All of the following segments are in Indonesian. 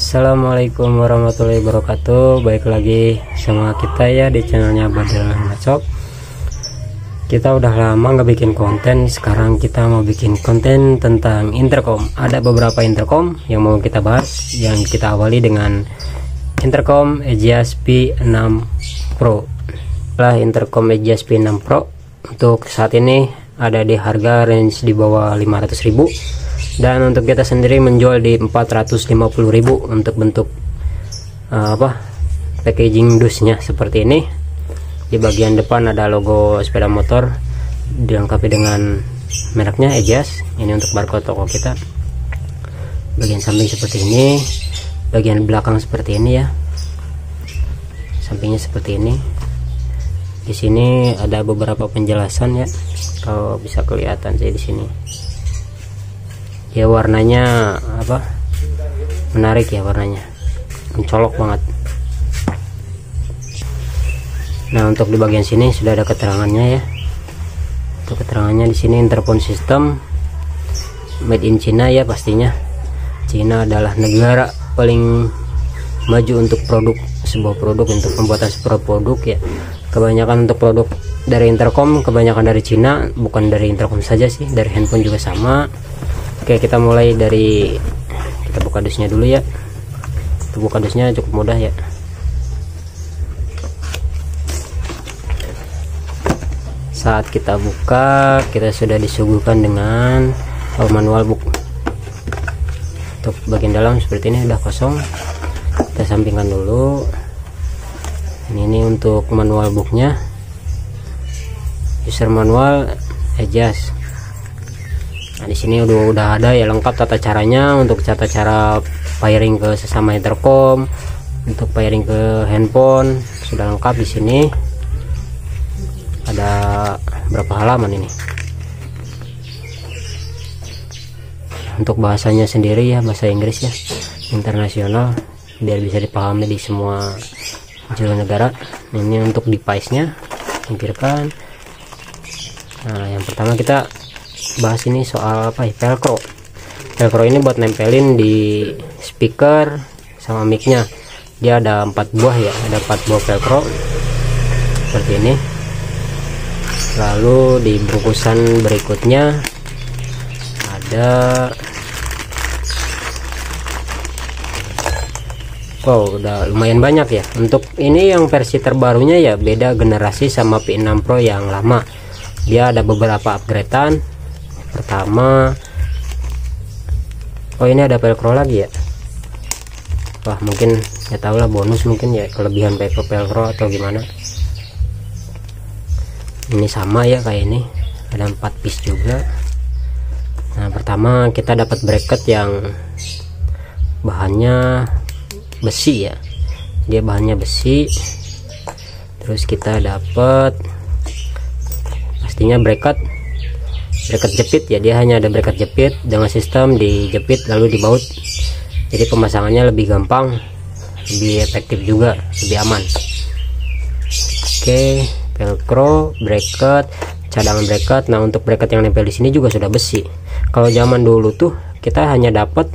Assalamualaikum warahmatullahi wabarakatuh. Baik lagi sama kita ya di channelnya Badal Ngacok. Kita udah lama nggak bikin konten. Sekarang kita mau bikin konten tentang intercom. Ada beberapa intercom yang mau kita bahas. Yang kita awali dengan intercom Aegis P6 Pro. Lah intercom Aegis P6 Pro untuk saat ini ada di harga range di bawah 500.000. Dan untuk kita sendiri menjual di 450.000 untuk bentuk packaging dusnya seperti ini. Di bagian depan ada logo sepeda motor dilengkapi dengan mereknya Aegis. Ini untuk barcode toko kita. Bagian samping seperti ini, bagian belakang seperti ini ya. Sampingnya seperti ini. Di sini ada beberapa penjelasan ya. Kalau bisa kelihatan sih di sini. Ya warnanya menarik ya, warnanya mencolok banget. Nah untuk di bagian sini sudah ada keterangannya ya. Untuk keterangannya di sini interphone system made in China ya, pastinya China adalah negara paling maju untuk sebuah produk untuk pembuatan sebuah produk ya. Kebanyakan untuk produk dari intercom kebanyakan dari China, bukan dari intercom saja sih, dari handphone juga sama. Oke, kita mulai dari kita buka dusnya dulu ya. Untuk buka dusnya cukup mudah ya. Saat kita buka, kita sudah disuguhkan dengan manual book. Untuk bagian dalam seperti ini udah kosong. Kita sampingkan dulu. Ini untuk manual booknya. User manual Aegis. Nah di sini udah ada ya lengkap tata caranya, untuk tata cara pairing ke sesama intercom, untuk pairing ke handphone sudah lengkap di sini. Ada berapa halaman ini? Untuk bahasanya sendiri ya, bahasa Inggris ya, internasional, biar bisa dipahami di semua penjuru negara. Ini untuk device-nya, tampilkan. Nah yang pertama kita bahas ini soal velcro. Velcro ini buat nempelin di speaker sama mic-nya. Dia ada 4 buah ya, ada 4 buah velcro seperti ini. Lalu di bungkusan berikutnya ada udah lumayan banyak ya. Untuk ini yang versi terbarunya ya, beda generasi sama P6 Pro yang lama. Dia ada beberapa upgradean. Pertama, ini ada velcro lagi ya. Wah mungkin ya tahu lah, bonus mungkin ya, kelebihan velcro atau gimana. Ini sama ya kayak ini, ada 4 piece juga. Nah pertama kita dapat bracket yang bahannya besi ya, dia bahannya besi. Terus kita dapat pastinya bracket jepit ya, dia hanya ada bracket jepit dengan sistem dijepit lalu dibaut, jadi pemasangannya lebih gampang, lebih efektif juga, lebih aman. Oke, velcro, bracket, cadangan bracket. Nah untuk bracket yang nempel di sini juga sudah besi. Kalau zaman dulu tuh kita hanya dapat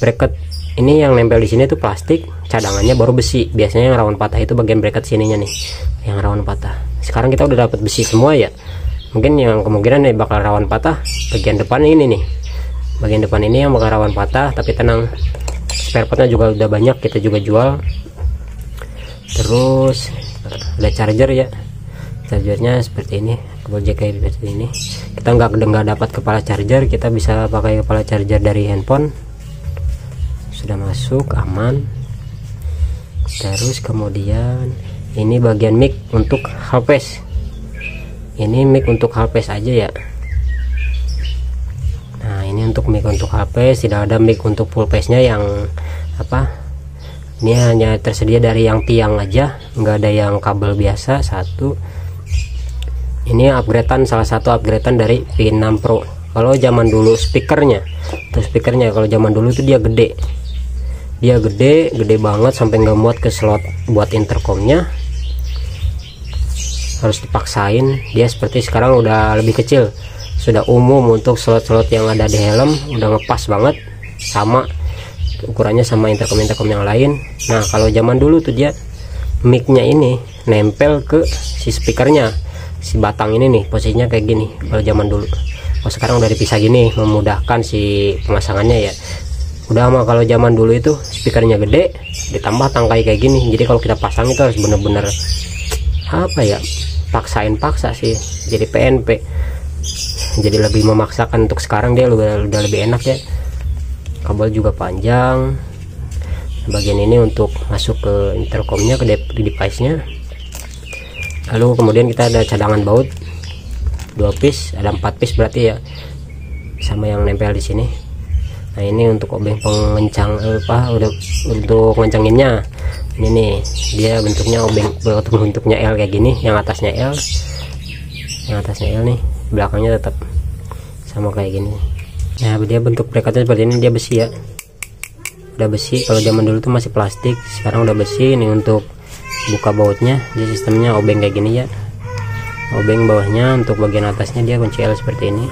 bracket ini yang nempel di sini tuh plastik, cadangannya baru besi. Biasanya yang rawan patah itu bagian bracket sininya nih, yang rawan patah. Sekarang kita udah dapat besi semua ya. Mungkin yang kemungkinan nih bakal rawan patah bagian depan ini nih, bagian depan ini yang bakal rawan patah. Tapi tenang, spare partnya juga udah banyak, kita juga jual. Terus ada charger ya, chargernya seperti ini, kabel jack kayak seperti ini. Kita nggak dapat kepala charger, kita bisa pakai kepala charger dari handphone. Sudah masuk, aman. Terus kemudian ini bagian mic untuk halfpace. Ini mic untuk halfpace aja ya. Nah ini untuk mic untuk halfpace, tidak ada mic untuk full pace nya yang ini hanya tersedia dari yang tiang aja, nggak ada yang kabel biasa. Satu ini upgradean, salah satu upgradean dari P6 Pro. Kalau zaman dulu speakernya kalau zaman dulu tuh dia gede banget sampai nggak muat ke slot buat intercomnya, harus dipaksain. Dia seperti sekarang udah lebih kecil, sudah umum untuk slot-slot yang ada di helm, udah ngepas banget sama ukurannya sama intercom yang lain. Nah kalau zaman dulu tuh dia micnya ini nempel ke si speakernya, si batang ini nih posisinya kayak gini kalau zaman dulu. Kalau sekarang udah dipisah gini, memudahkan si pemasangannya ya. Udah mah kalau zaman dulu itu speakernya gede ditambah tangkai kayak gini, jadi kalau kita pasang itu harus bener-bener apa ya, paksa sih, jadi PNP, jadi lebih memaksakan. Untuk sekarang dia udah lebih enak ya, kabel juga panjang. Bagian ini untuk masuk ke intercomnya, ke device nya. Lalu kemudian kita ada cadangan baut 2 piece, ada 4 piece berarti ya, sama yang nempel di sini. Nah ini untuk obeng pengencang udah untuk ngencanginnya. Ini nih dia bentuknya obeng, bentuknya L kayak gini, yang atasnya L nih, belakangnya tetap sama kayak gini. Nah dia bentuk perekatnya seperti ini, dia besi ya, udah besi. Kalau zaman dulu tuh masih plastik, sekarang udah besi. Ini untuk buka bautnya, dia sistemnya obeng kayak gini ya, obeng bawahnya. Untuk bagian atasnya dia kunci L seperti ini,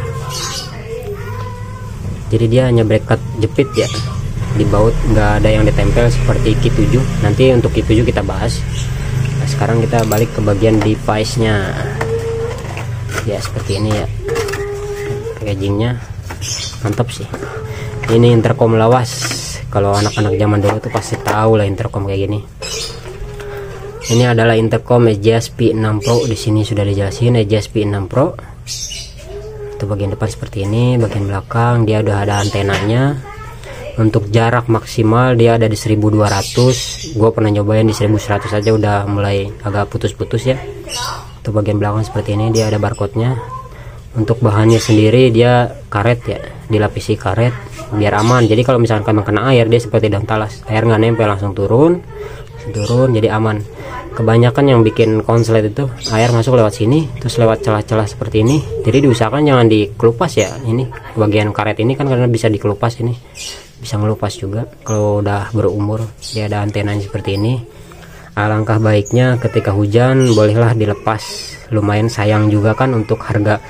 jadi dia hanya bracket jepit ya di baut, nggak ada yang ditempel seperti Ki 7. Nanti untuk Ki 7 kita bahas. Nah, sekarang kita balik ke bagian device nya ya, seperti ini ya, packagingnya mantap sih. Ini intercom lawas, kalau anak-anak zaman dulu tuh pasti tahu lah intercom kayak gini. Ini adalah intercom EJS P6 Pro. Di sini sudah dijelasin EJS P6 Pro. Itu bagian depan seperti ini, bagian belakang dia udah ada antenanya. Untuk jarak maksimal dia ada di 1200. Gue pernah nyobain di 1100 aja udah mulai agak putus-putus ya. Itu bagian belakang seperti ini, dia ada barcode-nya. Untuk bahannya sendiri dia karet ya, dilapisi karet biar aman. Jadi kalau misalkan kena air, dia seperti daun talas, air nggak nempel, langsung turun, jadi aman. Kebanyakan yang bikin konslet itu air masuk lewat sini, terus lewat celah-celah seperti ini. Jadi diusahakan jangan dikelupas ya. Ini bagian karet ini kan karena bisa dikelupas, ini bisa ngelupas juga kalau udah berumur. Dia ada antenanya seperti ini. Alangkah baiknya ketika hujan bolehlah dilepas, lumayan sayang juga kan untuk harga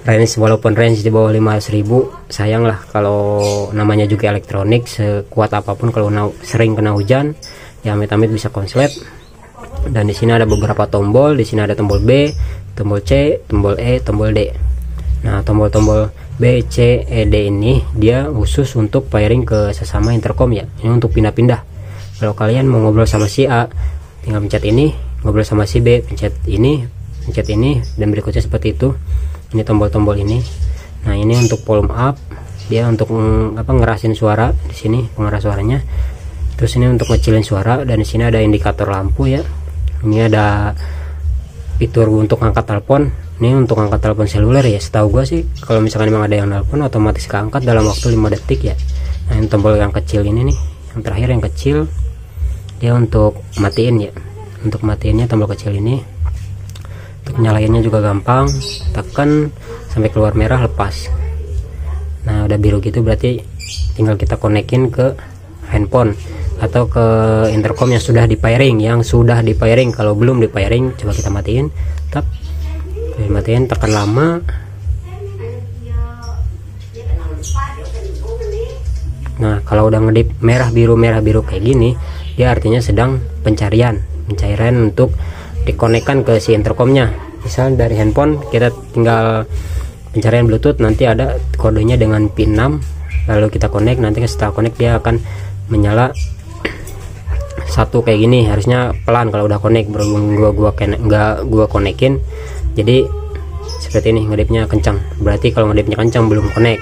range. Walaupun range di bawah 500.000, sayang lah kalau namanya juga elektronik. Sekuat apapun kalau sering kena hujan ya amit-amit bisa konslet. Dan di sini ada beberapa tombol. Di sini ada tombol B, tombol C, tombol E, tombol D. Nah tombol-tombol B, C, E, D ini dia khusus untuk pairing ke sesama intercom ya. Ini untuk pindah-pindah. Kalau kalian mau ngobrol sama si A, tinggal pencet ini. Ngobrol sama si B, pencet ini, dan berikutnya seperti itu. Ini tombol-tombol ini. Nah ini untuk volume up, dia untuk ngerasin suara. Di sini pengeras suaranya. Terus ini untuk ngecilin suara, dan di sini ada indikator lampu ya. Ini ada fitur untuk angkat telepon. Ini untuk angkat telepon seluler ya. Setahu gua sih kalau misalkan memang ada yang telepon otomatis keangkat dalam waktu 5 detik ya. Nah ini tombol yang kecil ini nih, yang terakhir yang kecil, dia untuk matiin ya. Untuk matiinnya tombol kecil ini. Untuk nyalainnya juga gampang, tekan sampai keluar merah, lepas. Nah udah biru gitu berarti tinggal kita konekin ke handphone atau ke intercom yang sudah di pairing. Kalau belum di pairing coba kita matiin, tekan lama. Nah kalau udah ngedip merah biru kayak gini, dia artinya sedang pencarian untuk dikonekkan ke si intercomnya. Misal dari handphone kita tinggal pencarian Bluetooth, nanti ada kodenya dengan pin 6, lalu kita connect. Nanti setelah connect dia akan menyala satu kayak gini. Harusnya pelan kalau udah connect, berhubung gua konekin jadi seperti ini, ngedipnya kencang. Berarti kalau ngedipnya kencang belum connect.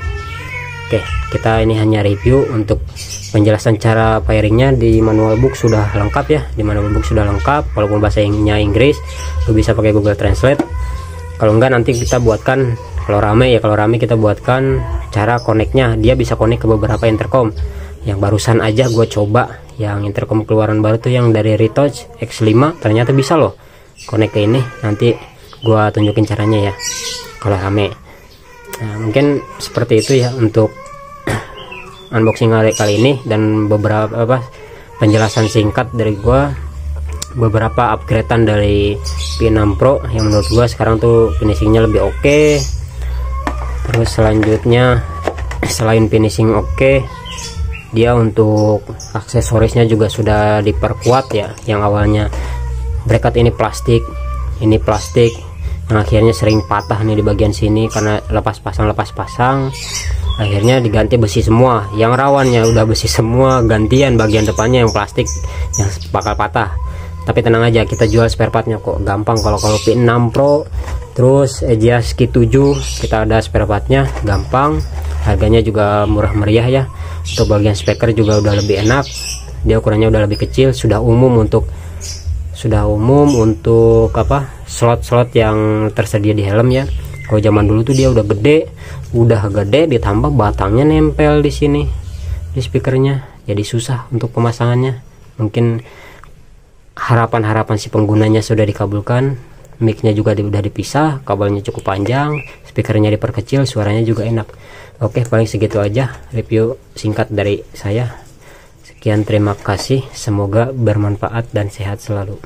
Oke, kita ini hanya review. Untuk penjelasan cara pairingnya di manual book sudah lengkap ya. Di manual book sudah lengkap, walaupun bahasanya Inggris, lu bisa pakai Google Translate. Kalau enggak nanti kita buatkan, kalau rame kita buatkan cara connectnya. Dia bisa connect ke beberapa intercom. Yang barusan aja gue coba, yang intercom keluaran baru tuh yang dari Retouch X5, ternyata bisa loh connect ke ini. Nanti gue tunjukin caranya ya kalau rame. Nah mungkin seperti itu ya untuk unboxing kali ini, dan beberapa penjelasan singkat dari gua, beberapa upgradean dari P6 Pro yang menurut gua sekarang tuh finishingnya lebih oke. Terus selanjutnya selain finishing oke, Dia untuk aksesorisnya juga sudah diperkuat ya, yang awalnya bracket ini plastik, yang akhirnya sering patah nih di bagian sini karena lepas pasang, akhirnya diganti besi semua. Yang rawannya udah besi semua, gantian bagian depannya yang plastik yang bakal patah. Tapi tenang aja, kita jual spare partnya kok, gampang. Kalau P6 Pro terus EJIAS Q7 kita ada spare partnya, gampang, harganya juga murah meriah ya. Untuk bagian speaker juga udah lebih enak, dia ukurannya udah lebih kecil, sudah umum untuk apa, slot-slot yang tersedia di helm ya. Kalau zaman dulu tuh dia udah gede ditambah batangnya nempel di sini di speakernya, jadi susah untuk pemasangannya. Mungkin harapan si penggunanya sudah dikabulkan, micnya juga udah dipisah, kabelnya cukup panjang, speakernya diperkecil, suaranya juga enak. Oke, paling segitu aja review singkat dari saya. Sekian, terima kasih, semoga bermanfaat dan sehat selalu.